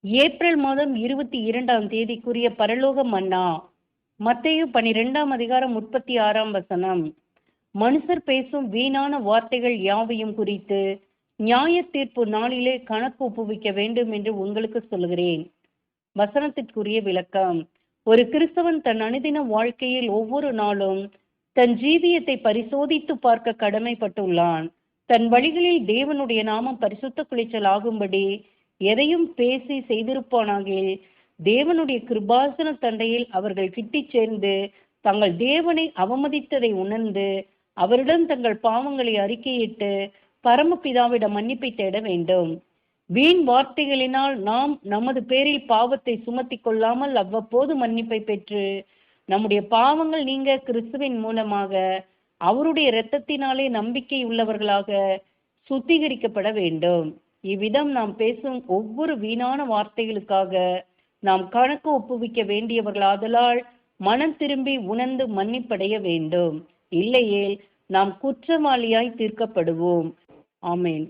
April மாதம் 22ஆம் தேதிக்குரிய பரலோக மன்னா. மத்தேயு 12ஆம் அதிகாரம் 36ஆம் வசனம். மனுஷர் பேசும் வீணான வார்த்தைகள் யாவையும் குறித்து நியாய தீர்ப்பு நாளிலே கணக்கு ஒப்புவிக்க வேண்டும் என்று உங்களுக்கு சொல்கிறேன். வசனத்திற்குரிய விளக்கம். ஒரு கிறிஸ்தவன் தன் அனுதின வாழ்க்கையில் ஒவ்வொரு நாளும் தன் ஜீவியத்தை பரிசோதித்து பார்க்க கடமைப்பட்டுள்ளான். தன் வழிகளில் தேவனுடைய நாமம் பரிசுத்த குலைச்சல் ஆகும்படி எதையும் பேசி செய்திருப்பானாகில் தேவனுடைய கிருபாசன தண்டையில் அவர்கள் கிட்டிச் சேர்ந்து தங்கள் தேவனை அவமதித்ததை உணர்ந்து அவரிடம் தங்கள் பாவங்களை அறிக்கையிட்டு பரமபிதாவிடம் மன்னிப்பை தேட வேண்டும். வீண் வார்த்தைகளினால் நாம் நமது பேரில் பாவத்தை சுமத்தி கொள்ளாமல் அவ்வப்போது மன்னிப்பை பெற்று நம்முடைய பாவங்கள் நீங்க கிறிஸ்துவின் மூலமாக அவருடைய இரத்தத்தினாலே நம்பிக்கை உள்ளவர்களாக சுத்திகரிக்கப்பட வேண்டும். இவ்விதம் நாம் பேசும் ஒவ்வொரு வீணான வார்த்தைகளுக்காக நாம் கணக்கு ஒப்புவிக்க வேண்டியவர்களாதலால் மனம் திரும்பி உணர்ந்து மன்னிப்படைய வேண்டும். இல்லையேல் நாம் குற்றவாளியாய் தீர்க்கப்படுவோம். ஆமேன்.